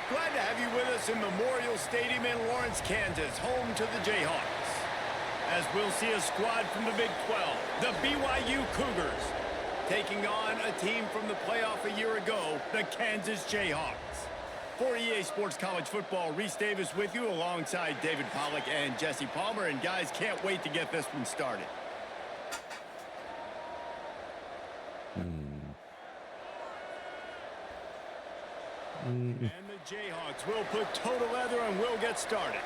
Glad to have you with us in Memorial Stadium in Lawrence, Kansas, home to the Jayhawks. As we'll see a squad from the Big 12, the BYU Cougars, taking on a team from the playoff a year ago, the Kansas Jayhawks. For EA Sports College Football, Reese Davis with you alongside David Pollack and Jesse Palmer. And guys, can't wait to get this one started. And the Jayhawks will put total leather and we'll get started.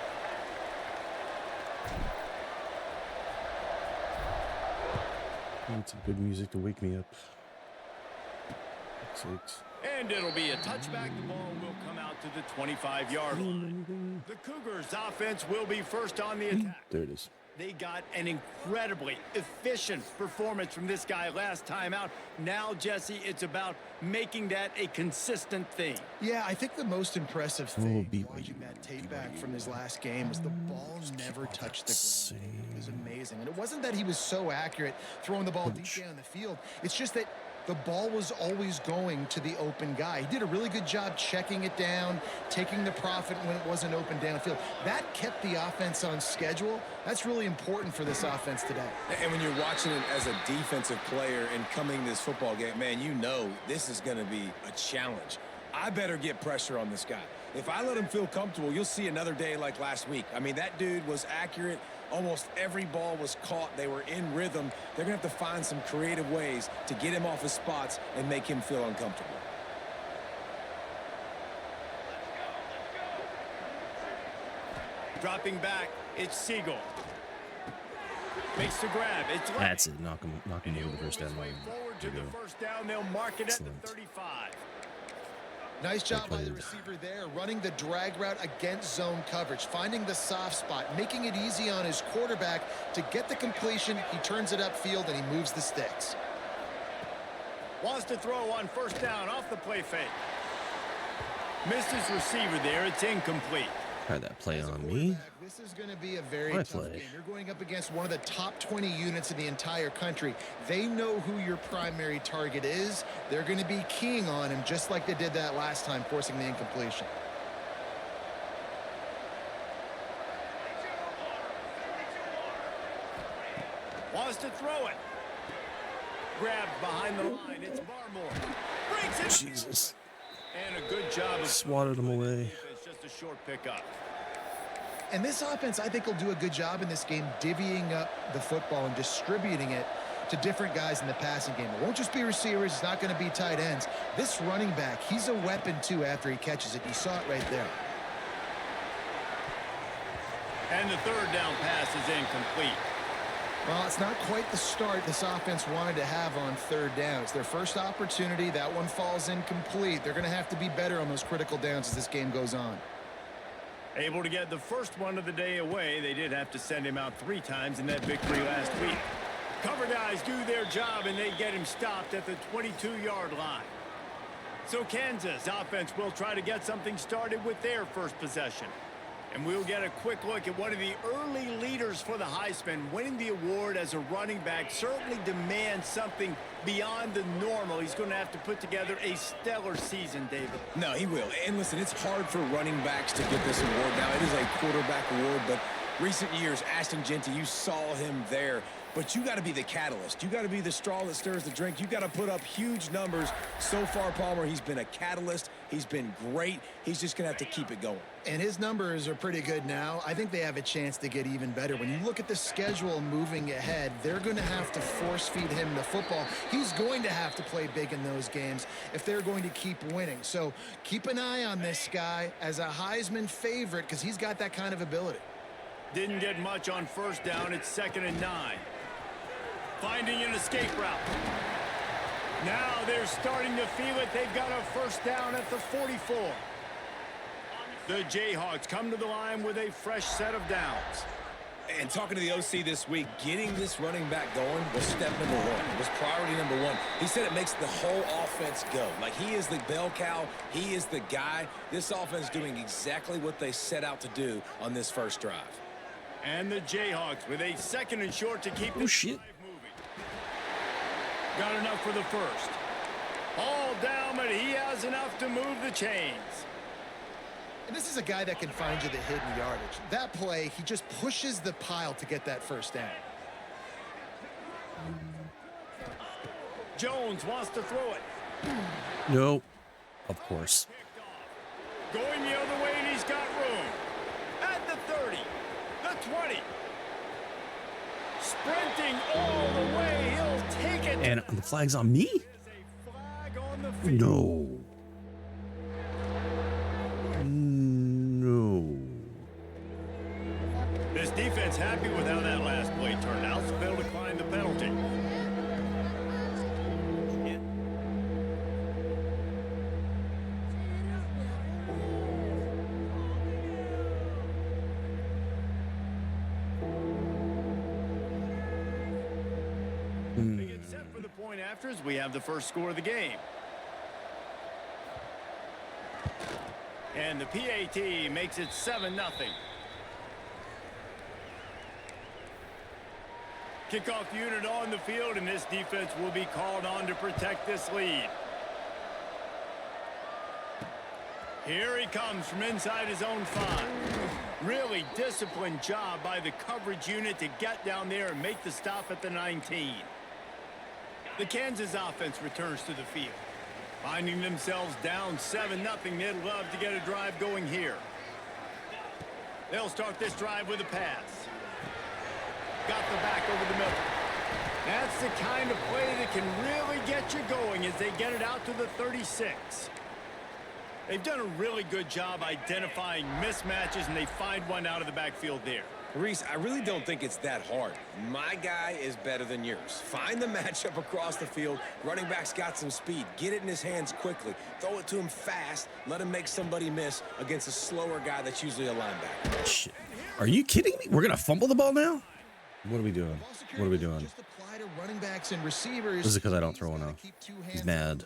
Need some good music to wake me up. Sakes. And it'll be a touchback. The ball will come out to the 25-yard line. The Cougars offense will be first on the attack. There it is. They got an incredibly efficient performance from this guy last time out. Now, Jesse, it's about making that a consistent thing. Yeah, I think the most impressive thing watching that tape back from his last game was the ball never touched the ground. It was amazing. And it wasn't that he was so accurate throwing the ball deep down the field. It's just that the ball was always going to the open guy. He did a really good job checking it down, taking the profit when it wasn't open downfield. That kept the offense on schedule. That's really important for this offense today. And when you're watching it as a defensive player and coming this football game, man, you know this is going to be a challenge. I better get pressure on this guy. If I let him feel comfortable, you'll see another day like last week. I mean, that dude was accurate. Almost every ball was caught. They were in rhythm. They're going to have to find some creative ways to get him off his spots and make him feel uncomfortable. Dropping back, it's Siegel. Makes the grab. It's That's it. Knock him over the first down line. Forward to the first down. They'll mark it at the 35. Nice job by the receiver there, running the drag route against zone coverage, finding the soft spot, making it easy on his quarterback to get the completion. He turns it upfield, and he moves the sticks. Wants to throw on first down off the play fake. Missed his receiver there. It's incomplete. Try that play on me. This is going to be a very tough game. You're going up against one of the top 20 units in the entire country. They know who your primary target is. They're going to be keying on him just like they did that last time, forcing the incompletion. Wants to throw it. Grabbed behind the line. It's Barmore. Breaks it. Jesus. And a good job of swatted him away. It's just a short pickup. And this offense, I think, will do a good job in this game divvying up the football and distributing it to different guys in the passing game. It won't just be receivers. It's not going to be tight ends. This running back, he's a weapon, too, after he catches it. You saw it right there. And the third down pass is incomplete. Well, it's not quite the start this offense wanted to have on third down. It's their first opportunity. That one falls incomplete. They're going to have to be better on those critical downs as this game goes on. Able to get the first one of the day away. They did have to send him out 3 times in that victory last week. Cover guys do their job, and they get him stopped at the 22-yard line. So Kansas offense will try to get something started with their first possession. And we'll get a quick look at one of the early leaders for the Heisman. Winning the award as a running back certainly demands something beyond the normal. He's going to have to put together a stellar season, David. No, he will. And listen, it's hard for running backs to get this award now. It is a quarterback award, but recent years, Ashton Jeanty, you saw him there. But you got to be the catalyst. You got to be the straw that stirs the drink. You got to put up huge numbers. So far, Palmer, he's been a catalyst. He's been great. He's just going to have to keep it going. And his numbers are pretty good now. I think they have a chance to get even better. When you look at the schedule moving ahead, they're going to have to force-feed him the football. He's going to have to play big in those games if they're going to keep winning. So keep an eye on this guy as a Heisman favorite because he's got that kind of ability. Didn't get much on first down. It's 2nd and 9. Finding an escape route. Now they're starting to feel it. They've got a first down at the 44. The Jayhawks come to the line with a fresh set of downs. And talking to the OC this week, getting this running back going was step number 1. It was priority number 1. He said it makes the whole offense go. Like, he is the bell cow. He is the guy. This offense is doing exactly what they set out to do on this first drive. And the Jayhawks with a 2nd and short to keep this drive moving. Got enough for the first. All down, but he has enough to move the chains. And this is a guy that can find you the hidden yardage. That play, he just pushes the pile to get that first down. Jones wants to throw it. No, of course. Going the other way, and he's got room. At the 30, the 20. Sprinting all the way, he'll take it. And the flag's on me? Flag on the field. No. No. This defense happy with how that last play turned out, so they'll decline the penalty. They get set for the point after as we have the first score of the game. And the PAT makes it 7-0. Kickoff unit on the field, and this defense will be called on to protect this lead. Here he comes from inside his own 5. Really disciplined job by the coverage unit to get down there and make the stop at the 19. The Kansas offense returns to the field. Finding themselves down 7-0, they'd love to get a drive going here. They'll start this drive with a pass. Got the back over the middle. That's the kind of play that can really get you going as they get it out to the 36. They've done a really good job identifying mismatches, and they find one out of the backfield there. Reese, I really don't think it's that hard. My guy is better than yours. Find the matchup across the field. Running back's got some speed. Get it in his hands quickly. Throw it to him fast. Let him make somebody miss against a slower guy that's usually a linebacker. Shit. Are you kidding me? We're going to fumble the ball now? What are we doing? What are we doing? Running backs and receivers. This is because I don't throw enough. He's mad.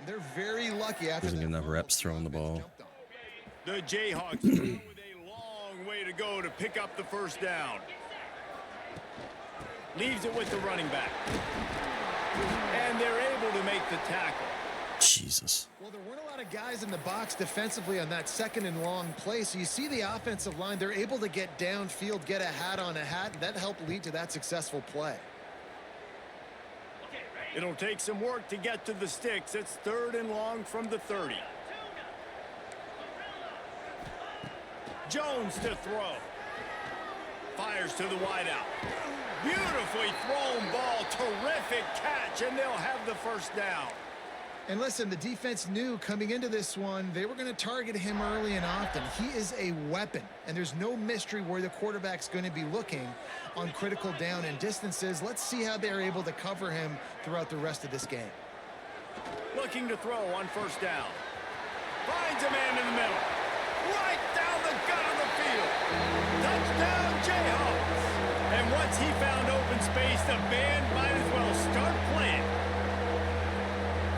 They're very lucky after Doesn't get enough reps throwing the ball. The Jayhawks go with a long way to go to pick up the first down. Leaves it with the running back. And they're able to make the tackle. Jesus. Well, there weren't a lot of guys in the box defensively on that second and long play. So you see the offensive line, they're able to get downfield, get a hat on a hat, and that helped lead to that successful play. It'll take some work to get to the sticks. It's 3rd and long from the 30. Jones to throw. Fires to the wideout. Beautifully thrown ball. Terrific catch, and they'll have the first down. And listen, the defense knew coming into this one, they were going to target him early and often. He is a weapon, and there's no mystery where the quarterback's going to be looking on critical down and distances. Let's see how they're able to cover him throughout the rest of this game. Looking to throw on first down. Finds a man in the middle. Right down the gut of the field. Touchdown, Jayhawks. And once he found open space, the band might as well start playing.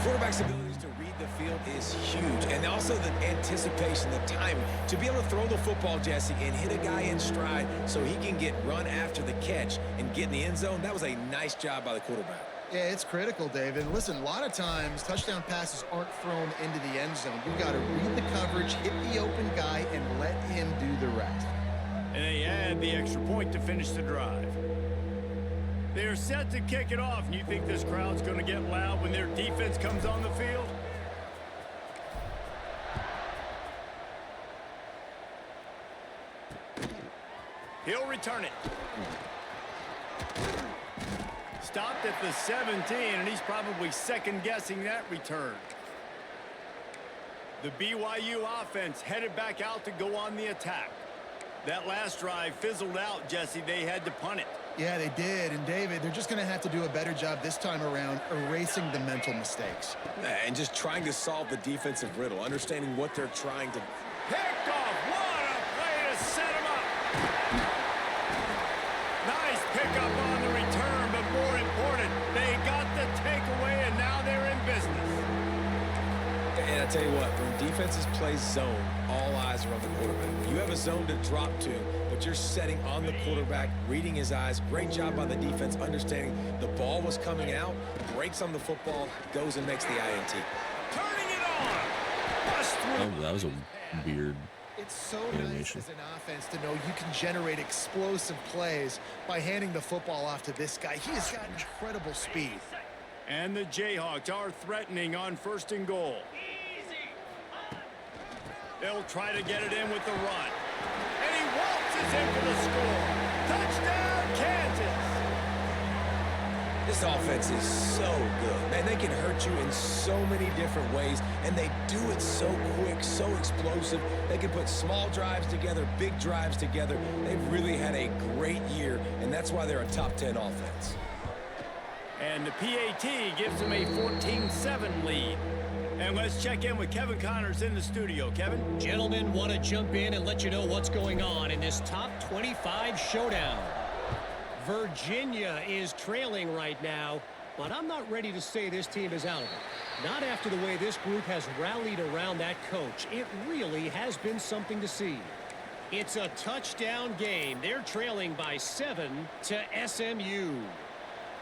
Quarterback's abilities to read the field is huge, and also the anticipation, the timing. To be able to throw the football, Jesse, and hit a guy in stride so he can get run after the catch and get in the end zone, that was a nice job by the quarterback. Yeah, it's critical, David. Listen, a lot of times touchdown passes aren't thrown into the end zone. You've got to read the coverage, hit the open guy, and let him do the rest. And they add the extra point to finish the drive. They're set to kick it off, and you think this crowd's going to get loud when their defense comes on the field? He'll return it. Stopped at the 17, and he's probably second-guessing that return. The BYU offense headed back out to go on the attack. That last drive fizzled out, Jesse. They had to punt it. Yeah, they did. And, David, they're just going to have to do a better job this time around erasing the mental mistakes. And just trying to solve the defensive riddle, understanding what they're trying to... Picked off. What a play to set him up. Nice pickup on the return, but more important, they got the takeaway, and now they're in business. And I tell you what, when defenses play zone, all eyes are on the quarterback. You have a zone to drop to, but you're setting on the quarterback, reading his eyes. Great job by the defense, understanding the ball was coming out, breaks on the football, goes and makes the INT. Turning it on. Bust through. Oh, that was a weird It's so nice animation. as an offense to know you can generate explosive plays by handing the football off to this guy. He has got incredible speed. And the Jayhawks are threatening on 1st and goal. They'll try to get it in with the run. And he waltzes in for the score. Touchdown, Kansas! This offense is so good. Man, they can hurt you in so many different ways, and they do it so quick, so explosive. They can put small drives together, big drives together. They've really had a great year, and that's why they're a top 10 offense. And the PAT gives them a 14-7 lead. And let's check in with Kevin Connors in the studio. Kevin? Gentlemen, want to jump in and let you know what's going on in this top 25 showdown. Virginia is trailing right now, but I'm not ready to say this team is out of it. Not after the way this group has rallied around that coach. It really has been something to see. It's a touchdown game. They're trailing by 7 to SMU.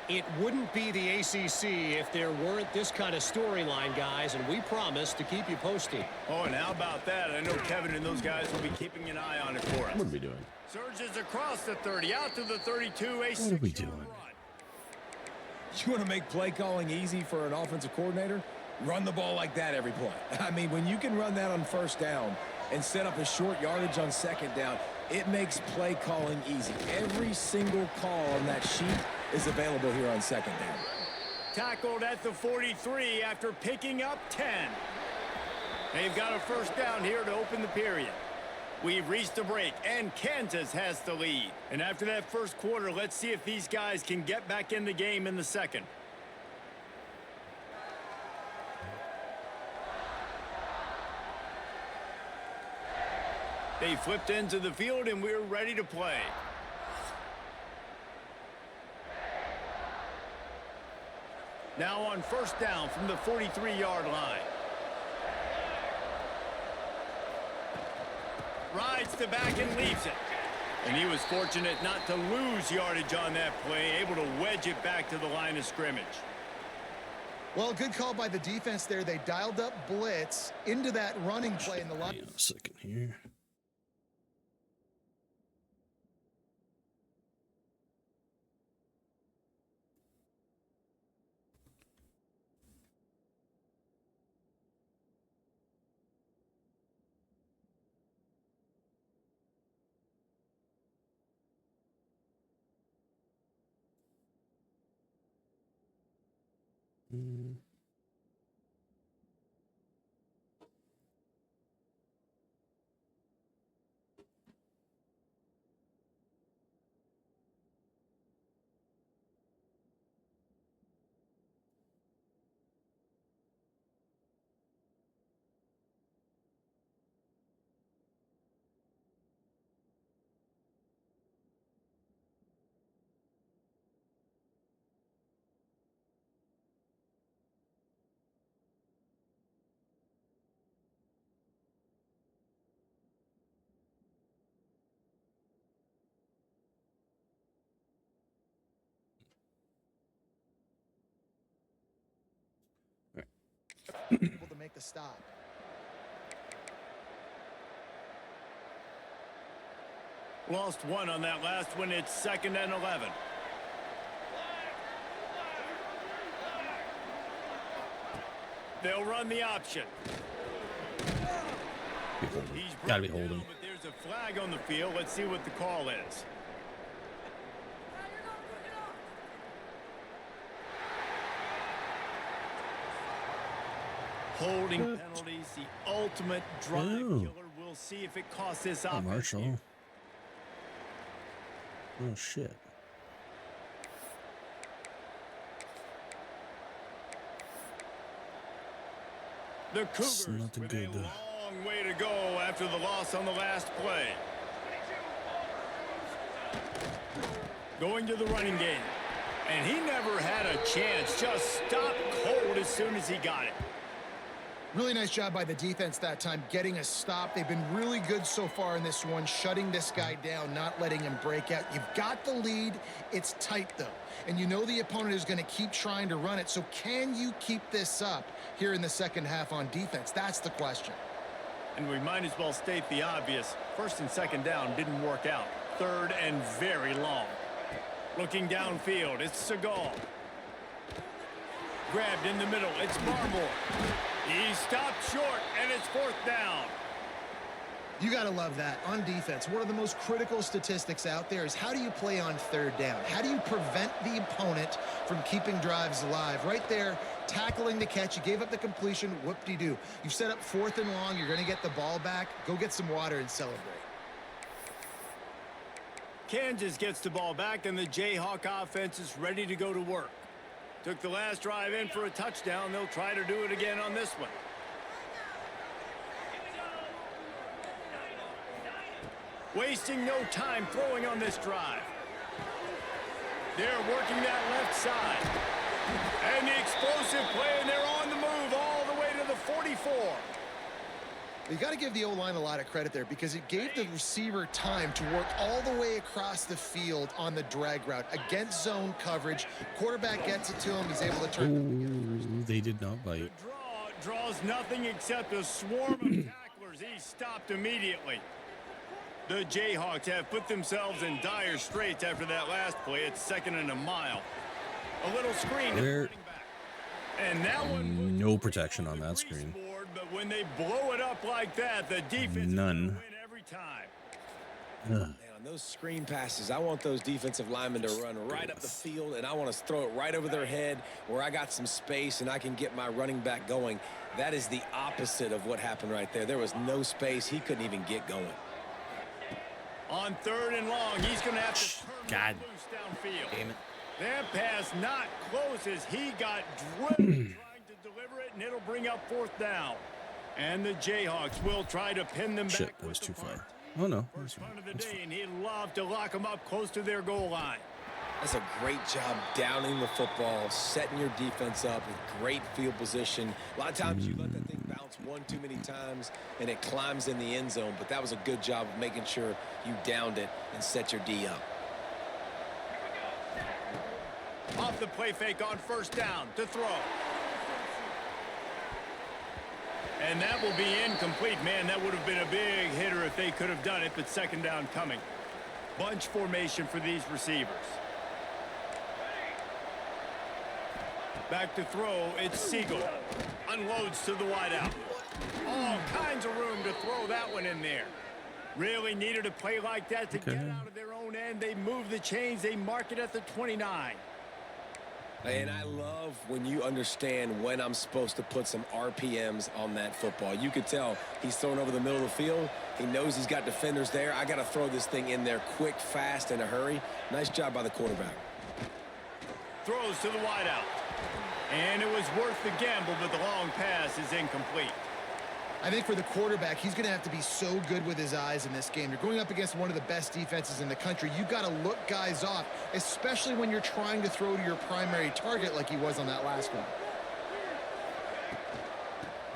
It wouldn't be the ACC if there weren't this kind of storyline, guys, and we promise to keep you posted. Oh, and how about that? I know Kevin and those guys will be keeping an eye on it for us. What are we doing? Surges across the 30, out to the 32. What are we doing? You want to make play calling easy for an offensive coordinator? Run the ball like that every play. I mean, when you can run that on 1st down and set up a short yardage on 2nd down, it makes play calling easy. Every single call on that sheet is available here on 2nd down. Tackled at the 43 after picking up 10. They've got a 1st down here to open the period. We've reached a break, and Kansas has the lead. And after that 1st quarter, let's see if these guys can get back in the game in the 2nd. They flipped into the field, and we're ready to play. Now on 1st down from the 43-yard line. Rides the back and leaves it. And he was fortunate not to lose yardage on that play, able to wedge it back to the line of scrimmage. Well, good call by the defense there. They dialed up blitz into that running play in the line. Hang on a second here. Able to make the stop. Lost one on that last one. It's 2nd and 11. They'll run the option. Gotta be holding. But there's a flag on the field. Let's see what the call is. Holding penalties, the ultimate drive killer. We'll see if it costs this offense. Marshall. Oh shit. The Cougars with a long way to go after the loss on the last play. Going to the running game. And he never had a chance. Just stopped cold as soon as he got it. Really nice job by the defense that time, getting a stop. They've been really good so far in this one, shutting this guy down, not letting him break out. You've got the lead. It's tight, though. And you know the opponent is going to keep trying to run it. So can you keep this up here in the second half on defense? That's the question. And we might as well state the obvious. First and second down didn't work out. Third and very long. Looking downfield, it's Seagal. Grabbed in the middle, it's Barmore. He stopped short, and it's fourth down. You got to love that. On defense, one of the most critical statistics out there is how do you play on third down? How do you prevent the opponent from keeping drives alive? Right there, tackling the catch. You gave up the completion. Whoop-de-doo. You've set up fourth and long. You're going to get the ball back. Go get some water and celebrate. Kansas gets the ball back, and the Jayhawk offense is ready to go to work. Took the last drive in for a touchdown. They'll try to do it again on this one. Wasting no time throwing on this drive. They're working that left side. And the explosive play, and they're on the move all the way to the 44. You got to give the O-line a lot of credit there because it gave the receiver time to work all the way across the field on the drag route against zone coverage. Quarterback gets it to him. He's able to turn. Ooh, they did not bite. The draw draws nothing except a swarm of tacklers. He stopped immediately. The Jayhawks have put themselves in dire straits after that last play. It's second and a mile. A little screen. There, and that one no protection on that screen. Board, but when they blow it up like that, the defense None. win every time. Ugh. Man, on those screen passes, I want those defensive linemen to run right up the field, and I want to throw it right over their head where I got some space and I can get my running back going. That is the opposite of what happened right there. There was no space. He couldn't even get going. On third and long, he's going to have to turn God. loose downfield. Damn it. That pass not close as he got driven trying to deliver it, and it'll bring up fourth down. And the Jayhawks will try to pin them Shit, back. that was with too the punt. far. Oh, no. First punt of the day, and he'd love to lock them up close to their goal line. That's a great job downing the football, setting your defense up with great field position. A lot of times you let that thing bounce one too many times and it climbs in the end zone, but that was a good job of making sure you downed it and set your D up. Off the play fake on first down to throw. And that will be incomplete. Man, that would have been a big hitter if they could have done it, but second down coming. Bunch formation for these receivers. Back to throw, it's Siegel. Unloads to the wideout. All kinds of room to throw that one in there. Really needed a play like that to get out of their own end. They move the chains. They mark it at the 29. And I love when you understand when I'm supposed to put some RPMs on that football. You could tell he's throwing over the middle of the field. He knows he's got defenders there. I got to throw this thing in there quick, fast, in a hurry. Nice job by the quarterback. Throws to the wideout. And it was worth the gamble, but the long pass is incomplete. I think for the quarterback, he's going to have to be so good with his eyes in this game. You're going up against one of the best defenses in the country. You've got to look guys off, especially when you're trying to throw to your primary target like he was on that last one.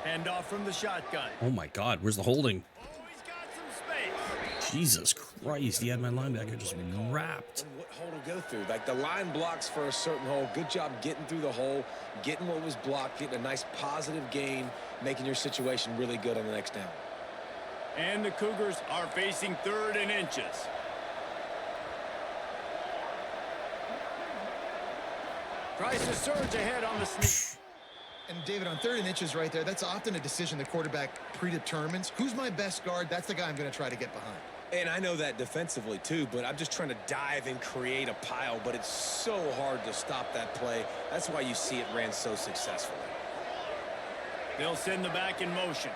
Hand off from the shotgun. Oh, my God. Where's the holding? Oh, he's got some space. Jesus Christ. He had my linebacker just wrapped. What hole to go through? Like the line blocks for a certain hole. Good job getting through the hole, getting what was blocked, getting a nice positive gain, making your situation really good on the next down. And the Cougars are facing third and inches. Tries to surge ahead on the sneak. And David, on third and inches right there, that's often a decision the quarterback predetermines. Who's my best guard? That's the guy I'm going to try to get behind. And I know that defensively too, but I'm just trying to dive and create a pile, but it's so hard to stop that play. That's why you see it ran so successfully. They'll send the back in motion.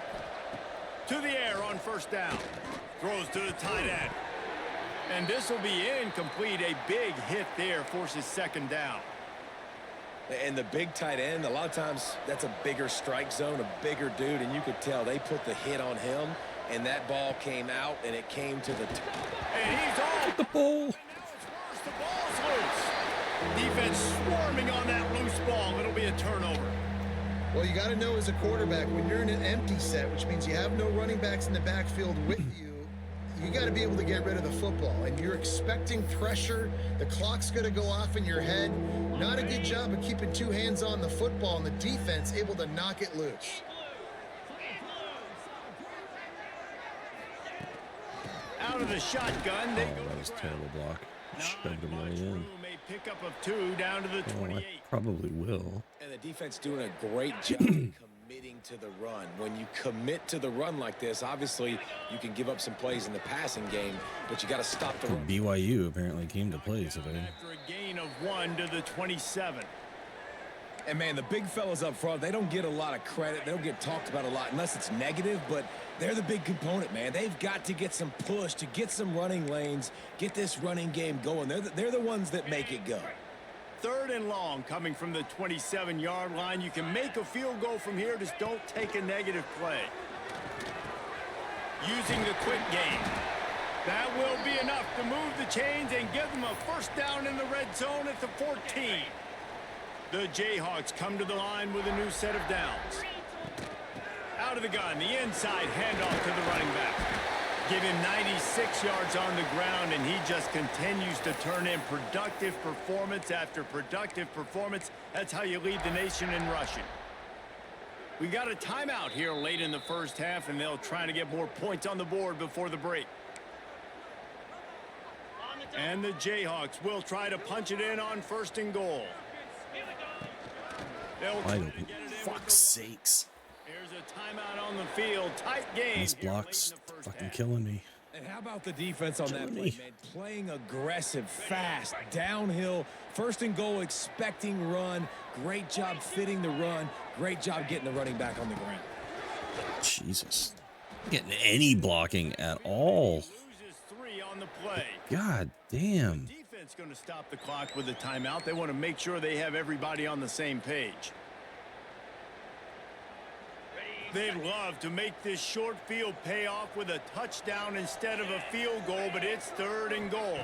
To the air on first down. Throws to the tight end. And this will be incomplete. A big hit there forces second down. And the big tight end, a lot of times that's a bigger strike zone, a bigger dude, and you could tell they put the hit on him, and that ball came out, and it came to the and he's off. The ball. And now it's worse. The ball's loose. Defense swarming on that loose ball. It'll be a turnover. Well, you got to know as a quarterback, when you're in an empty set, which means you have no running backs in the backfield with you, you got to be able to get rid of the football. And you're expecting pressure. The clock's going to go off in your head. Not a good job of keeping two hands on the football, and the defense able to knock it loose. out of the shotgun. They Oh, go that was to a the terrible block. Shoved him right in. room. A pickup of 2 down to the Oh, 28. I probably will. And the defense doing a great job committing to the run. When you commit to the run like this, obviously you can give up some plays in the passing game, but you got to stop the run. BYU apparently came to play today. After a gain of 1 to the 27. And, man, the big fellas up front, they don't get a lot of credit. They don't get talked about a lot unless it's negative, but they're the big component, man. They've got to get some push, to get some running lanes, get this running game going. They're the ones that make it go. 3rd and long coming from the 27-yard line. You can make a field goal from here. Just don't take a negative play. Using the quick game. That will be enough to move the chains and give them a first down in the red zone at the 14. The Jayhawks come to the line with a new set of downs. Out of the gun, the inside handoff to the running back. Give him 96 yards on the ground, and he just continues to turn in productive performance after productive performance. That's how you lead the nation in rushing. We got a timeout here late in the first half, and they'll try to get more points on the board before the break. And the Jayhawks will try to punch it in on 1st and goal. Wide open. Fuck's sakes. Here's a timeout on the field. Tight game. This block's fucking killing me. And how about the defense on that play, man? Playing aggressive, fast, downhill, 1st and goal, expecting run. Great job fitting the run. Great job getting the running back on the ground. Jesus. Not getting any blocking at all. Loses 3 on the play. God damn. Defense going to stop the clock with a timeout. They want to make sure they have everybody on the same page. They'd love to make this short field pay off with a touchdown instead of a field goal, but it's 3rd and goal.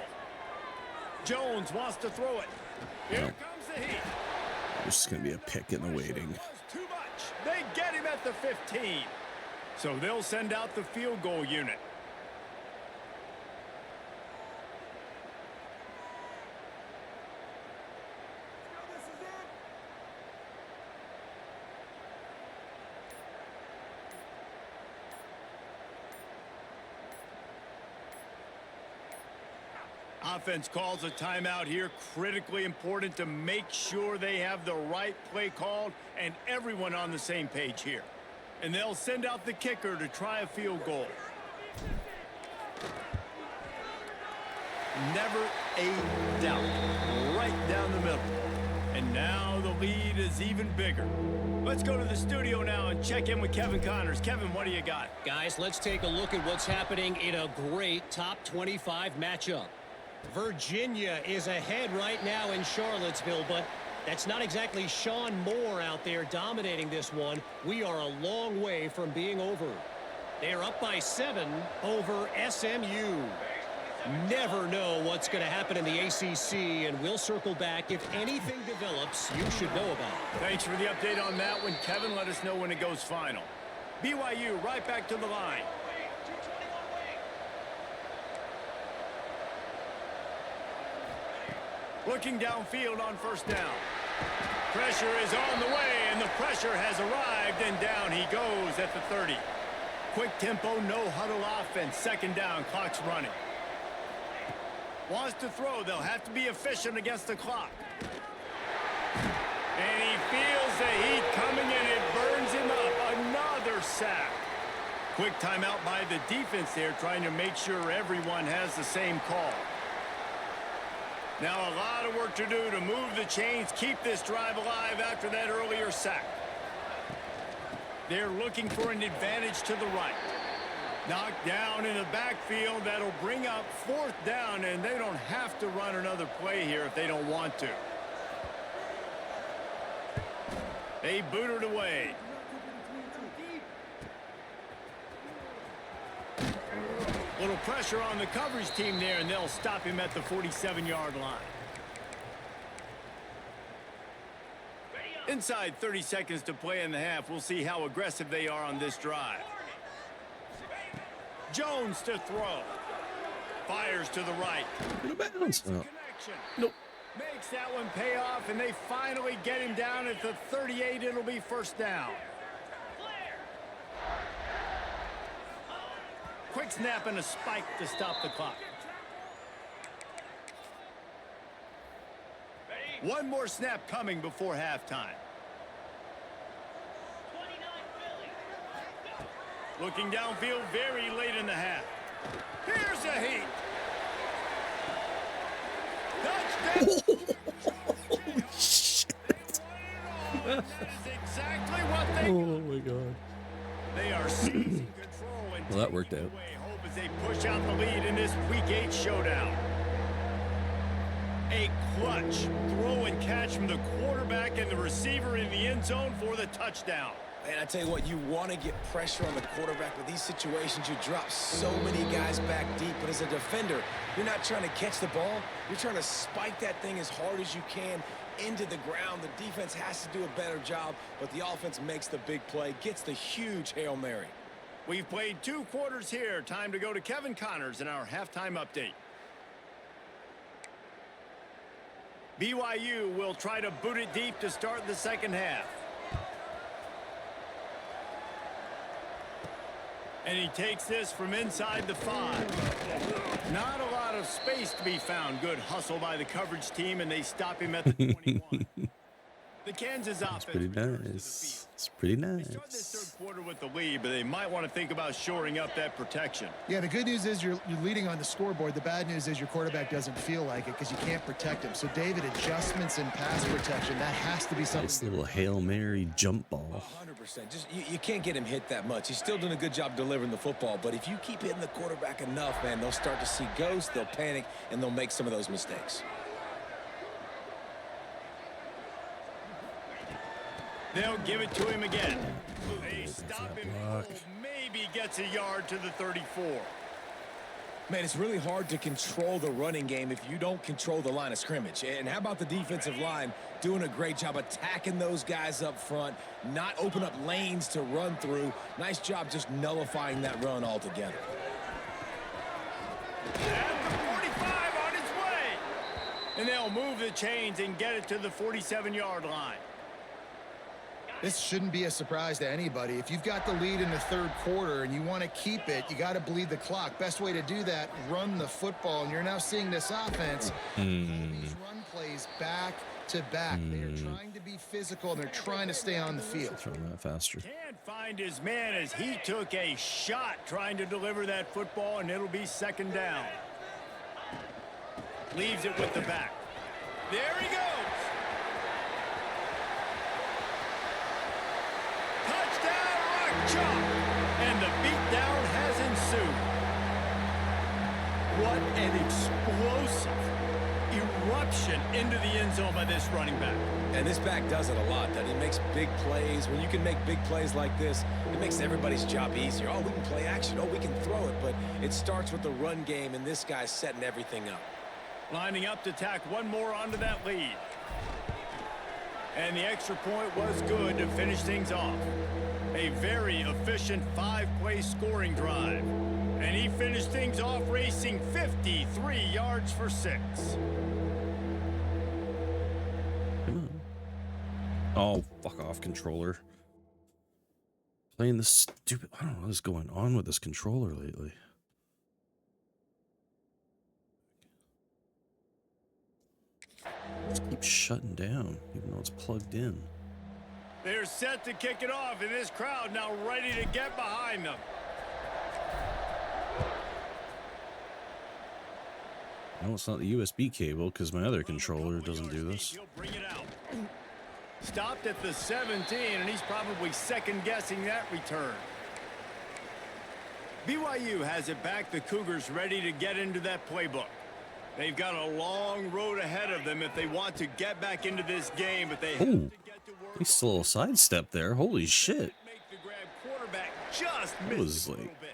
Jones wants to throw it. Here comes the heat. This is going to be a pick in the waiting. Too much. They get him at the 15. So they'll send out the field goal unit. Offense calls a timeout here. Critically important to make sure they have the right play called and everyone on the same page here. And they'll send out the kicker to try a field goal. Never a doubt. Right down the middle. And now the lead is even bigger. Let's go to the studio now and check in with Kevin Connors. Kevin, what do you got? Guys, let's take a look at what's happening in a great top 25 matchup. Virginia is ahead right now in Charlottesville, but that's not exactly Sean Moore out there dominating this one. We are a long way from being over. They're up by 7 over SMU. Never know what's going to happen in the ACC, and we'll circle back if anything develops you should know about. Thanks for the update on that one, Kevin. Let us know when it goes final. BYU right back to the line. Looking downfield on 1st down. Pressure is on the way, and the pressure has arrived, and down he goes at the 30. Quick tempo, no huddle offense. 2nd down, clock's running. Wants to throw. They'll have to be efficient against the clock. And he feels the heat coming, and it burns him up. Another sack. Quick timeout by the defense there, trying to make sure everyone has the same call. Now a lot of work to do to move the chains, keep this drive alive after that earlier sack. They're looking for an advantage to the right. Knocked down in the backfield. That'll bring up 4th down, and they don't have to run another play here if they don't want to. They boot it away. Little pressure on the coverage team there, and they'll stop him at the 47-yard line. Inside 30 seconds to play in the half. We'll see how aggressive they are on this drive. Jones to throw. Fires to the right. Out of bounds. Oh. Nope. Makes that one pay off, and they finally get him down at the 38. It'll be 1st down. Quick snap and a spike to stop the clock. One more snap coming before halftime. Looking downfield very late in the half. Here's a heat. Touchdown. Holy shit. That is exactly what they Oh my god. They are seizing control and Well, that worked out. hope as they push out the lead in this Week 8 showdown. A clutch throw and catch from the quarterback and the receiver in the end zone for the touchdown. And I tell you what, you want to get pressure on the quarterback with these situations. You drop so many guys back deep, but as a defender, you're not trying to catch the ball. You're trying to spike that thing as hard as you can into the ground. The defense has to do a better job, but the offense makes the big play, gets the huge Hail Mary. We've played 2 quarters here. Time to go to Kevin Connors in our halftime update. BYU will try to boot it deep to start the second half. And he takes this from inside the 5. Not a lot of space to be found. Good hustle by the coverage team, and they stop him at the 21. The Kansas offense. Pretty nice. It's pretty They start this nice. 3rd quarter with the lead, but they might want to think about shoring up that protection. Yeah, the good news is you're leading on the scoreboard. The bad news is your quarterback doesn't feel like it because you can't protect him. So, David, adjustments in pass protection, that has to be something. Nice little Hail Mary jump ball. 100%. Just you can't get him hit that much. He's still doing a good job delivering the football, but if you keep hitting the quarterback enough, man, they'll start to see ghosts, they'll panic, and they'll make some of those mistakes. They'll give it to him again. They stop him. block. Maybe gets a yard to the 34. Man, it's really hard to control the running game if you don't control the line of scrimmage. And how about the defensive line doing a great job attacking those guys up front, not open up lanes to run through. Nice job just nullifying that run altogether. At the 45 on its way. And they'll move the chains and get it to the 47-yard line. This shouldn't be a surprise to anybody. If you've got the lead in the 3rd quarter and you want to keep it, you got to bleed the clock. Best way to do that, run the football. And you're now seeing this offense. These run plays back to back. They are trying to be physical, and they're trying to stay on the field. Throw that faster. Can't find his man as he took a shot trying to deliver that football, and it'll be 2nd down. Leaves it with the back. There he goes. Chop, and the beatdown has ensued. What an explosive eruption into the end zone by this running back. And this back does it a lot, that he makes big plays. When you can make big plays like this, it makes everybody's job easier. Oh, we can play action. Oh, we can throw it. But it starts with the run game, and this guy's setting everything up. Lining up to tack one more onto that lead. And the extra point was good to finish things off. A very efficient 5-play scoring drive. And he finished things off racing 53 yards for 6. Come on. Oh, fuck off, controller. Playing this stupid... I don't know what is going on with this controller lately. It keeps shutting down, even though it's plugged in. They're set to kick it off, and this crowd now ready to get behind them. No, it's not the USB cable, because my other controller doesn't do this. He'll bring it out. Stopped at the 17, and he's probably second-guessing that return. BYU has it back. The Cougars ready to get into that playbook. They've got a long road ahead of them if they want to get back into this game, but they have to get to work. Nice little sidestep there. Holy shit. Make the grab. Quarterback just That missed was a little like... bit.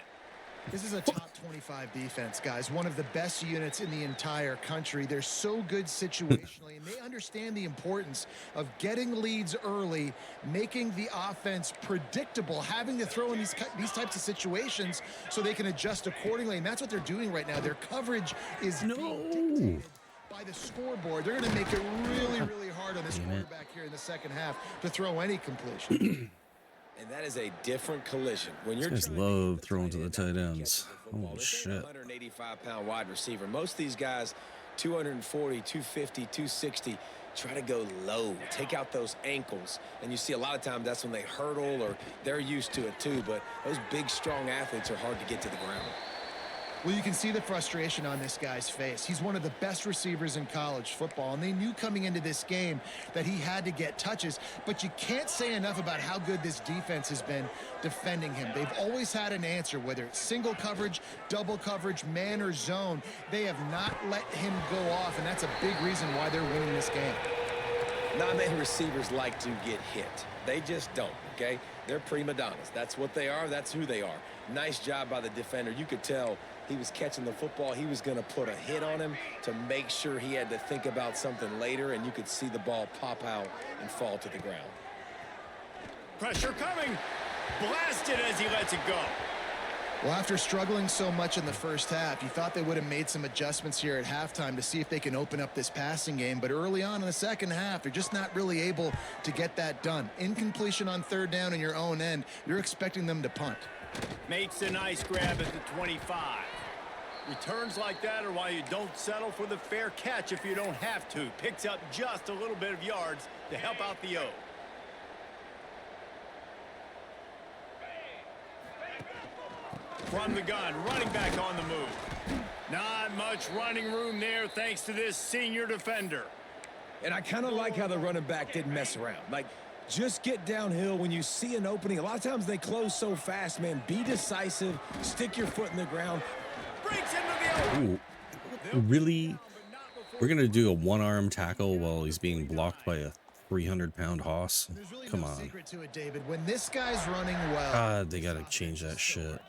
This is a top 25 defense, guys. One of the best units in the entire country. They're so good situationally, and they understand the importance of getting leads early, making the offense predictable, having to throw in these types of situations so they can adjust accordingly. And that's what they're doing right now. Their coverage is being dictated by the scoreboard. They're going to make it really, really hard on this quarterback here in the second half to throw any completion. And that is a different collision. When you're These guys love throwing to the tight ends. Holy shit. 185-pound wide receiver. Most of these guys, 240, 250, 260, try to go low, take out those ankles. And you see a lot of times that's when they hurdle or they're used to it too. But those big, strong athletes are hard to get to the ground. Well, you can see the frustration on this guy's face. He's one of the best receivers in college football, and they knew coming into this game that he had to get touches, but you can't say enough about how good this defense has been defending him. They've always had an answer, whether it's single coverage, double coverage, man or zone. They have not let him go off, and that's a big reason why they're winning this game. Non-man receivers like to get hit. They just don't, okay? They're prima donnas. That's what they are. That's who they are. Nice job by the defender. You could tell he was catching the football. He was going to put a hit on him to make sure he had to think about something later, and you could see the ball pop out and fall to the ground. Pressure coming. Blasted as he lets it go. Well, after struggling so much in the first half, you thought they would have made some adjustments here at halftime to see if they can open up this passing game. But early on in the second half, they're just not really able to get that done. Incompletion on third down in your own end, you're expecting them to punt. Makes a nice grab at the 25. Returns like that are why you don't settle for the fair catch if you don't have to. Picks up just a little bit of yards to help out the O. From the gun, running back on the move. Not much running room there thanks to this senior defender. And I kind of like how the running back didn't mess around. Like, just get downhill when you see an opening. A lot of times they close so fast, man. Be decisive. Stick your foot in the ground. Breaks into the O. Ooh, really? We're going to do a one-arm tackle while he's being blocked by a 300-pound hoss? Really Come no on. secret to it, David. When this guy's running well, God, they got to change that shit.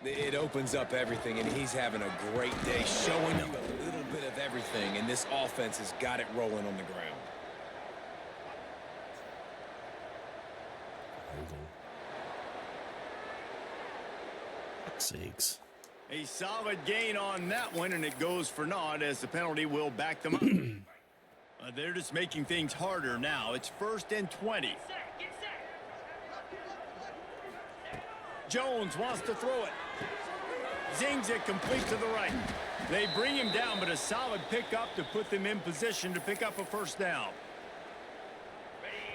It opens up everything, and he's having a great day, showing you a little bit of everything, and this offense has got it rolling on the ground. Sakes. A solid gain on that one, and it goes for naught as the penalty will back them up. They're just making things harder now. It's 1st and 20. Jones wants to throw it. Zings it complete to the right. They bring him down, but a solid pickup to put them in position to pick up a first down.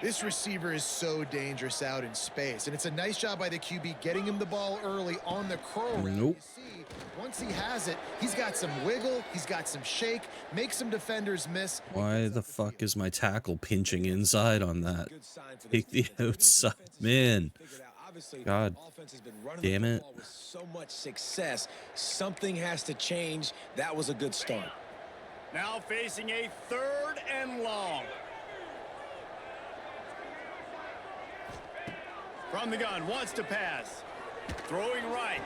this receiver is so dangerous out in space, and it's a nice job by the QB getting him the ball early on the curl route. Nope. You see, once he has it, he's got some wiggle, he's got some shake, makes some defenders miss. Why the fuck is my tackle pinching inside on that? Take the outside, man. God damn it. With so much success, something has to change. That was a good start. Now facing a 3rd and long. From the gun, wants to pass. Throwing right.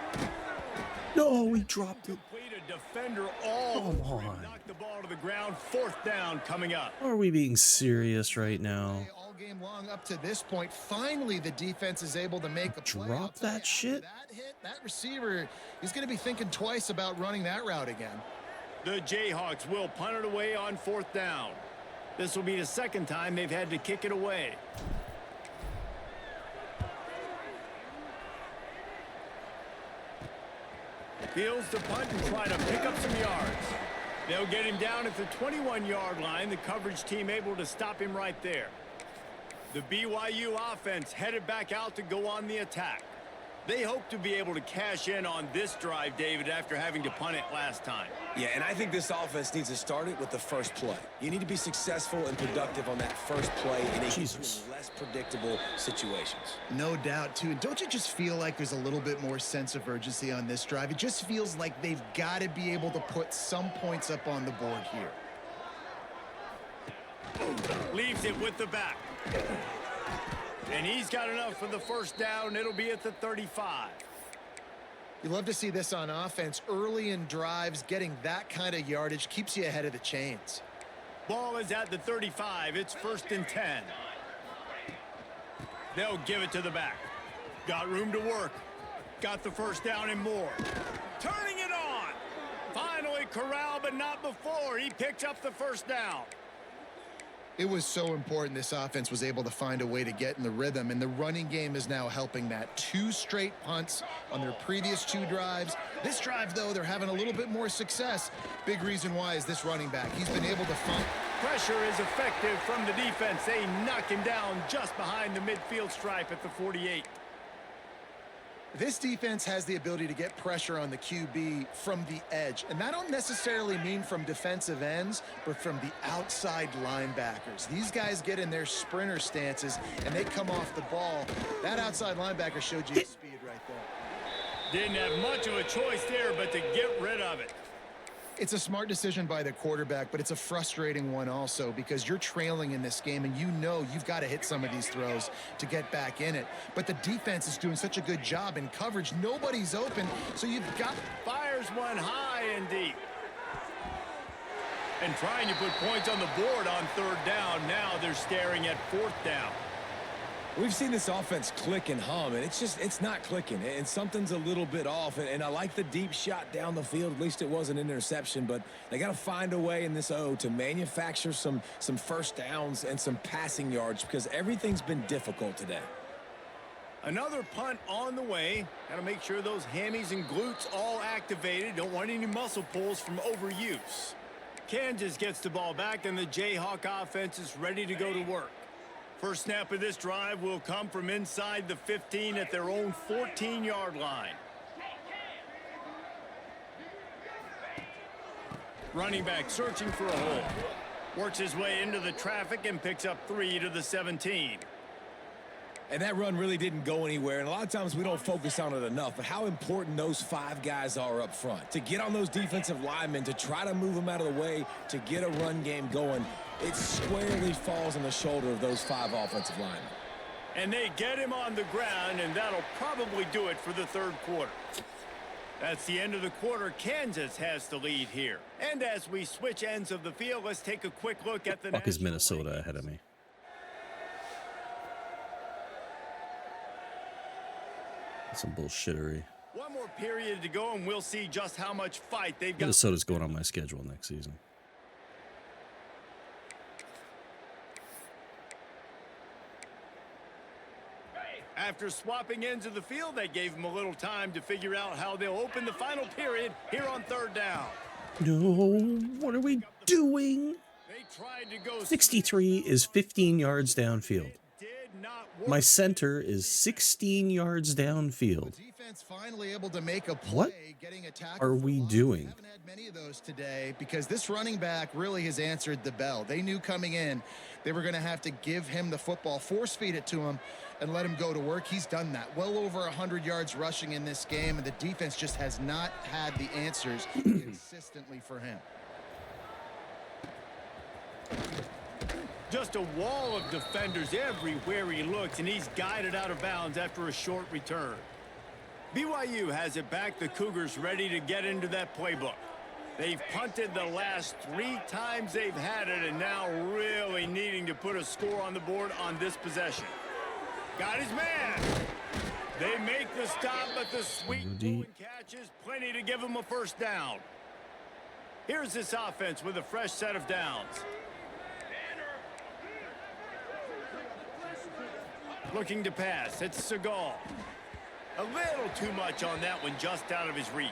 No, he dropped it. Complete a defender all Come on. knocked the ball to the ground. 4th down coming up. Are we being serious right now? All game long up to this point, finally the defense is able to make a play. Drop I'll tell that you, shit? That hit, that receiver, he's going to be thinking twice about running that route again. The Jayhawks will punt it away on 4th down. This will be the 2nd time they've had to kick it away. Fields to punt and try to pick up some yards. They'll get him down at the 21-yard line. The coverage team able to stop him right there. The BYU offense headed back out to go on the attack. They hope to be able to cash in on this drive, David, after having to punt it last time. Yeah, and I think this offense needs to start it with the first play. You need to be successful and productive on that first play in a less predictable situations. No doubt, too. And don't you just feel like there's a little bit more sense of urgency on this drive? It just feels like they've got to be able to put some points up on the board here. Leaves it with the back. And he's got enough for the first down. It'll be at the 35. You love to see this on offense. Early in drives, getting that kind of yardage keeps you ahead of the chains. Ball is at the 35. It's 1st and 10. They'll give it to the back. Got room to work. Got the first down and more. Turning it on. Finally corralled, but not before. He picks up the first down. It was so important this offense was able to find a way to get in the rhythm, and the running game is now helping that. 2 straight punts on their previous 2 drives. This drive, though, they're having a little bit more success. Big reason why is this running back. He's been able to find... Pressure is effective from the defense. They knock him down just behind the midfield stripe at the 48. This defense has the ability to get pressure on the QB from the edge. And that don't necessarily mean from defensive ends, but from the outside linebackers. These guys get in their sprinter stances, and they come off the ball. That outside linebacker showed you his speed right there. Didn't have much of a choice there, but to get rid of it. It's a smart decision by the quarterback, but it's a frustrating one also because you're trailing in this game and you know you've got to hit some of these throws to get back in it. But the defense is doing such a good job in coverage. Nobody's open, so you've got... Fires one high and deep. And trying to put points on the board on 3rd down. Now they're staring at 4th down. We've seen this offense click and hum, and it's not clicking, and something's a little bit off. And I like the deep shot down the field. At least it was an interception, but they got to find a way in this O to manufacture some first downs and some passing yards because everything's been difficult today. Another punt on the way. Got to make sure those hammies and glutes all activated. Don't want any muscle pulls from overuse. Kansas gets the ball back, and the Jayhawk offense is ready to go to work. First snap of this drive will come from inside the 15 at their own 14-yard line. Running back searching for a hole. Works his way into the traffic and picks up 3 to the 17. And that run really didn't go anywhere, and a lot of times we don't focus on it enough, but how important those 5 guys are up front. To get on those defensive linemen, to try to move them out of the way, to get a run game going, it squarely falls on the shoulder of those 5 offensive linemen. And they get him on the ground, and that'll probably do it for the 3rd quarter. That's the end of the quarter. Kansas has the lead here. And as we switch ends of the field, let's take a quick look at the... Fuck is Minnesota ahead of me? Some bullshittery. One more period to go, and we'll see just how much fight they've got. Minnesota's going on my schedule next season. After swapping ends of the field, they gave them a little time to figure out how they'll open the final period here on 3rd down. No, what are we doing? They tried to go 63 is 15 yards downfield. did not work. My center is 16 yards downfield. Defense finally able to make a play. What getting a tackle are for we loss. doing? Haven't had many of those today because this running back really has answered the bell. They knew coming in they were going to have to give him the football, force feed it to him, and let him go to work. He's done that. Well over 100 yards rushing in this game, and the defense just has not had the answers consistently for him. Just a wall of defenders everywhere he looks, and he's guided out of bounds after a short return. BYU has it back. The Cougars ready to get into that playbook. They've punted the last 3 times they've had it, and now really needing to put a score on the board on this possession. Got his man. They make the stop, but the sweet throwing catch is plenty to give him a first down. Here's this offense with a fresh set of downs. Looking to pass. It's Seagal. A little too much on that one, just out of his reach.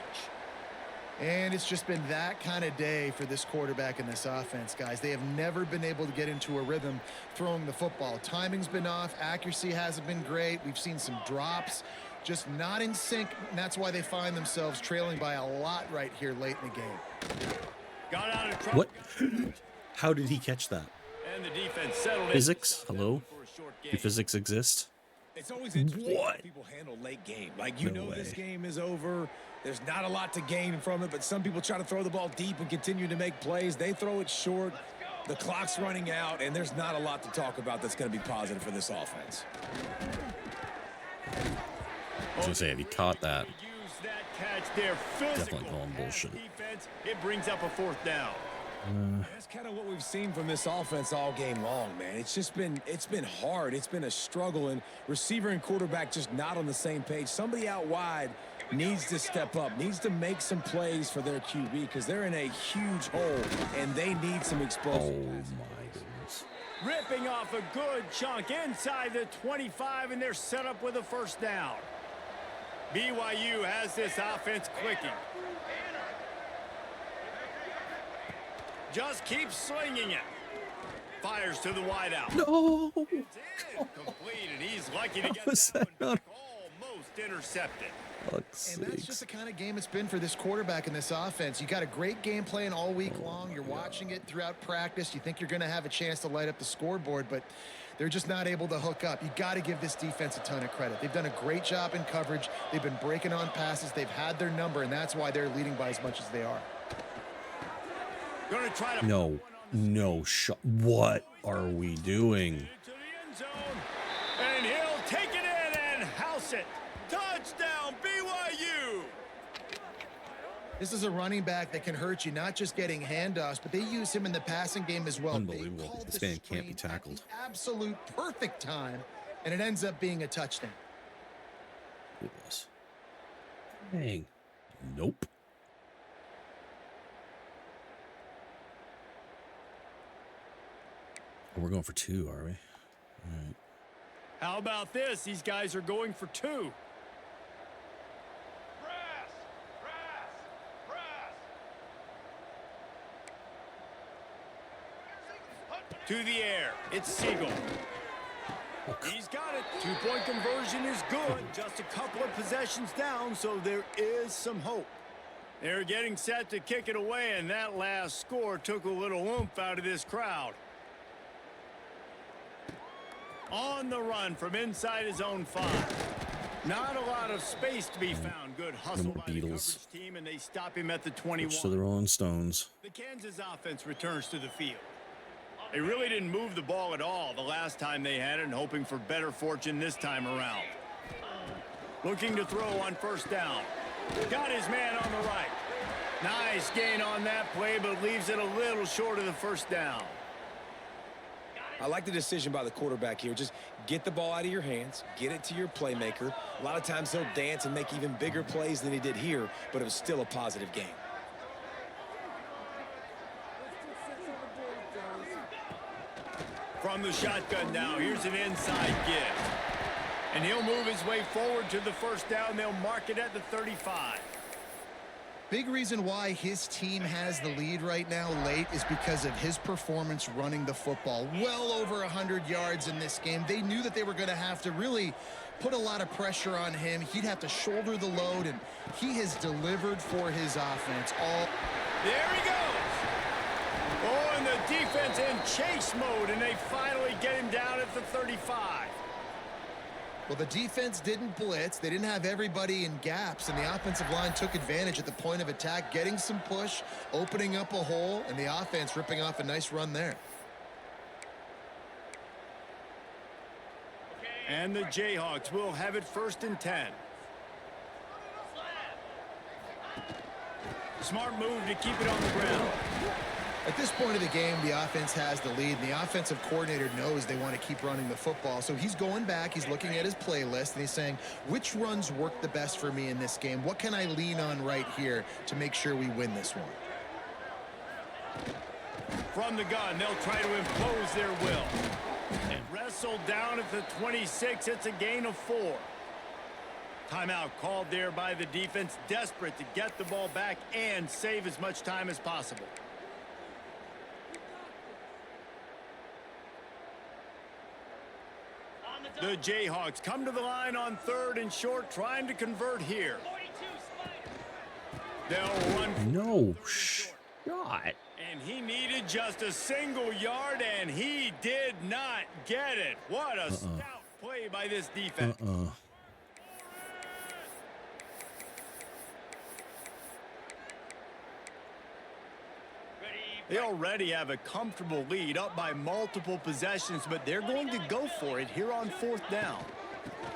And it's just been that kind of day for this quarterback and this offense, guys. They have never been able to get into a rhythm throwing the football. Timing's been off. Accuracy hasn't been great. We've seen some drops, just not in sync. And that's why they find themselves trailing by a lot right here late in the game. Got out of trouble. What? How did he catch that? And the defense settled in. Physics? Hello? Do physics exist? It's always interesting What? how people handle late game. Like, you No know way. this game is over. There's not a lot to gain from it, but some people try to throw the ball deep and continue to make plays. They throw it short. The clock's running out, and there's not a lot to talk about that's going to be positive for this offense. I was gonna say, if he caught that, Use that catch there. Physical definitely calling bullshit. defense. It brings up a 4th down. That's kind of what we've seen from this offense all game long, man. It's been hard. It's been a struggle, and receiver and quarterback just not on the same page. Somebody out wide needs to step up, needs to make some plays for their QB because they're in a huge hole, and they need some oh explosive. my goodness. Ripping off a good chunk inside the 25, and they're set up with a first down. BYU has this offense clicking. Just keeps slinging it. Fires to the wideout. No. It's in. Complete, and he's lucky to get that one back, almost intercepted. And that's just the kind of game it's been for this quarterback in this offense. You got a great game plan all week long. You're watching it throughout practice. You think you're going to have a chance to light up the scoreboard, but they're just not able to hook up. You got to give this defense a ton of credit. They've done a great job in coverage. They've been breaking on passes. They've had their number, and that's why they're leading by as much as they are. Gonna try to no shot. What are we doing? to the end zone, and he'll take it in and house it. Touchdown, BYU! This is a running back that can hurt you, not just getting handoffs, but they use him in the passing game as well. Unbelievable. This man can't be tackled. Absolute perfect time, and it ends up being a touchdown. Look at this. Dang. Nope. We're going for 2, are we? All right. How about this? These guys are going for 2. To the air. It's Siegel. He's got it. 2-point conversion is good. Just a couple of possessions down, so there is some hope. They're getting set to kick it away, and that last score took a little oomph out of this crowd. On the run from inside his own 5. Not a lot of space to be found. Good hustle by the coverage team, and they stop him at the 21. To the Rolling Stones. The Kansas offense returns to the field. They really didn't move the ball at all the last time they had it, and hoping for better fortune this time around. Looking to throw on first down. Got his man on the right. Nice gain on that play, but leaves it a little short of the first down. I like the decision by the quarterback here. Just get the ball out of your hands, get it to your playmaker. A lot of times he'll dance and make even bigger plays than he did here, but it was still a positive game. From the shotgun now, here's an inside give. And he'll move his way forward to the first down. They'll mark it at the 35. Big reason why his team has the lead right now late is because of his performance running the football. Well over 100 yards in this game. They knew that they were going to have to really put a lot of pressure on him. He'd have to shoulder the load, and he has delivered for his offense. There he goes. Oh, and the defense in chase mode, and they finally get him down at the 35. Well, the defense didn't blitz. They didn't have everybody in gaps, and the offensive line took advantage at the point of attack, getting some push, opening up a hole, and the offense ripping off a nice run there. And the Jayhawks will have it 1st and 10. Smart move to keep it on the ground. At this point of the game, the offense has the lead, and the offensive coordinator knows they want to keep running the football. So he's going back, he's looking at his playlist, and he's saying, which runs work the best for me in this game? What can I lean on right here to make sure we win this one? From the gun, they'll try to impose their will. And wrestled down at the 26. It's a gain of 4. Timeout called there by the defense, desperate to get the ball back and save as much time as possible. The Jayhawks come to the line on 3rd and short, trying to convert here. They'll run. No shot. And he needed just a single yard, and he did not get it. What a stout play by this defense. They already have a comfortable lead, up by multiple possessions, but they're going to go for it here on 4th down.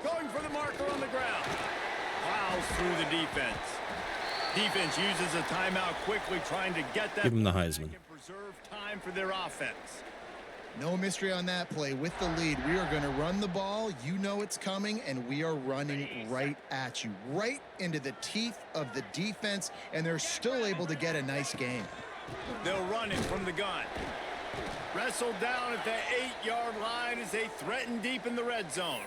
Going for the marker on the ground. Plows through the defense. Defense uses a timeout quickly, trying to get that. Give him the Heisman. And preserve time for their offense. No mystery on that play. With the lead, we are going to run the ball. You know it's coming, and we are running right at you, right into the teeth of the defense, and they're still able to get a nice game. They'll run it from the gun. Wrestled down at the 8-yard line as they threaten deep in the red zone.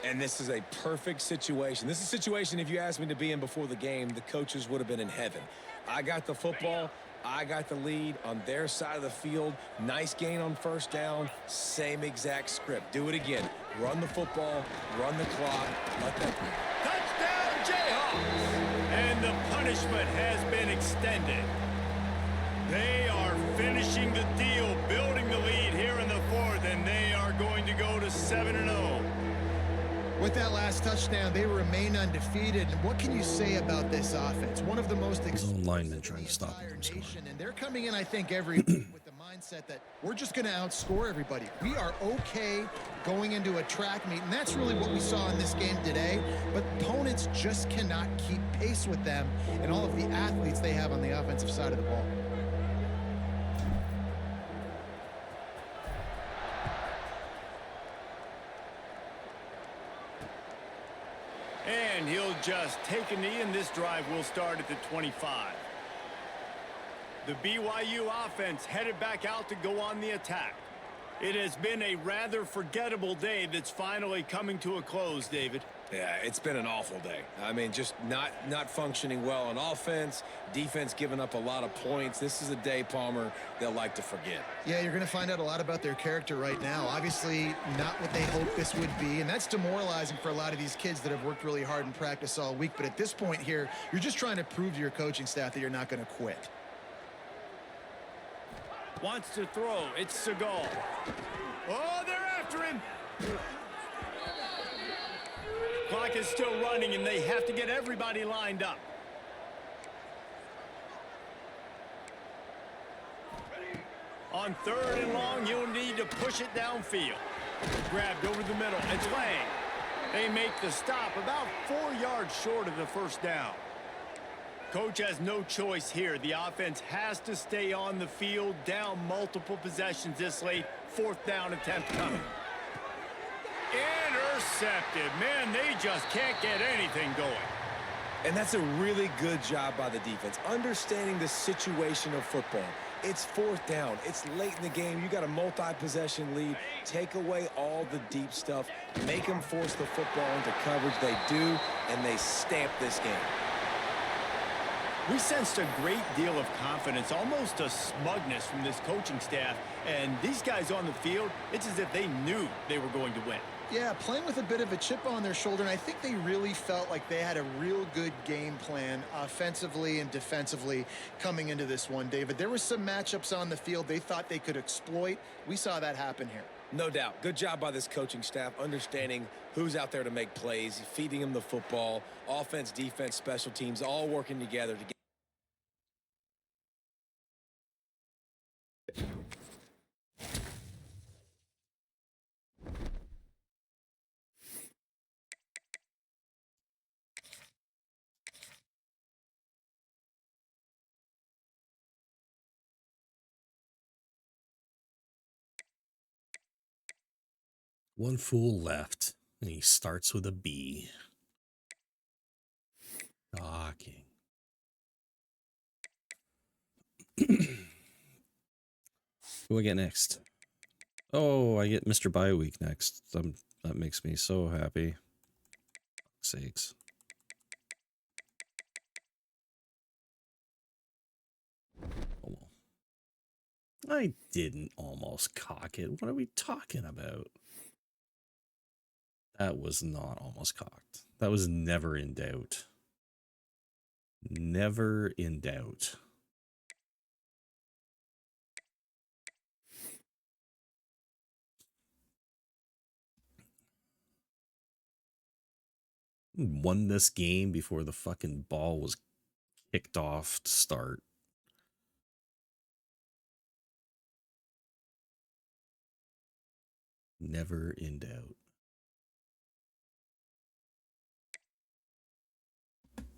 And this is a perfect situation. This is a situation, if you asked me to be in before the game, the coaches would have been in heaven. I got the football. I got the lead on their side of the field. Nice gain on first down. Same exact script. Do it again. Run the football. Run the clock. Touchdown, Jayhawks! And the punishment has been extended. They are finishing the deal, building the lead here in the fourth, and they are going to go to 7-0. With that last touchdown, they remain undefeated. And what can you say about this offense? One of the most linemen trying to stop them from scoring. And they're coming in, I think, every week with the mindset that we're just going to outscore everybody. We are okay going into a track meet, and that's really what we saw in this game today. But opponents just cannot keep pace with them and all of the athletes they have on the offensive side of the ball. And he'll just take a knee, and this drive will start at the 25. The BYU offense headed back out to go on the attack. It has been a rather forgettable day that's finally coming to a close, David. Yeah, it's been an awful day. I mean, just not functioning well on offense. Defense giving up a lot of points. This is a day, Palmer, they'll like to forget. Yeah, you're going to find out a lot about their character right now. Obviously, not what they hoped this would be, and that's demoralizing for a lot of these kids that have worked really hard in practice all week. But at this point here, you're just trying to prove to your coaching staff that you're not going to quit. Wants to throw. It's Segal. Oh, they're after him. Clock is still running, and they have to get everybody lined up. On 3rd and long, you'll need to push it downfield. Grabbed over the middle. It's Lang. They make the stop about 4 yards short of the first down. Coach has no choice here. The offense has to stay on the field, down multiple possessions this late. 4th down attempt coming. Intercepted. Man, they just can't get anything going. And that's a really good job by the defense, understanding the situation of football. It's 4th down. It's late in the game. You got a multi-possession lead. Take away all the deep stuff. Make them force the football into coverage. They do, and they stamp this game. We sensed a great deal of confidence, almost a smugness from this coaching staff. And these guys on the field, it's as if they knew they were going to win. Yeah, playing with a bit of a chip on their shoulder, and I think they really felt like they had a real good game plan offensively and defensively coming into this one, David. There were some matchups on the field they thought they could exploit. We saw that happen here. No doubt. Good job by this coaching staff, understanding who's out there to make plays, feeding them the football, offense, defense, special teams, all working together to get one fool left, and he starts with a B. Shocking. Who I get next? Oh, I get Mr. Bye Week next. That makes me so happy. Sakes. Oh well. I didn't almost cock it. What are we talking about? That was not almost cocked. That was never in doubt. Never in doubt. Won this game before the fucking ball was kicked off to start. Never in doubt.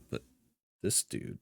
But this dude.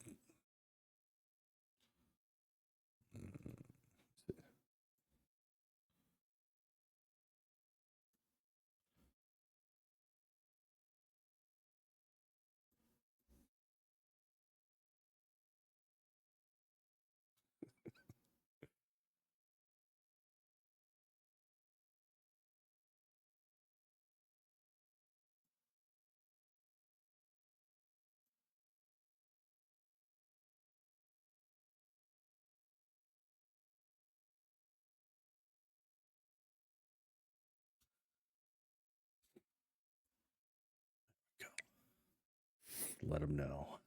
let him know.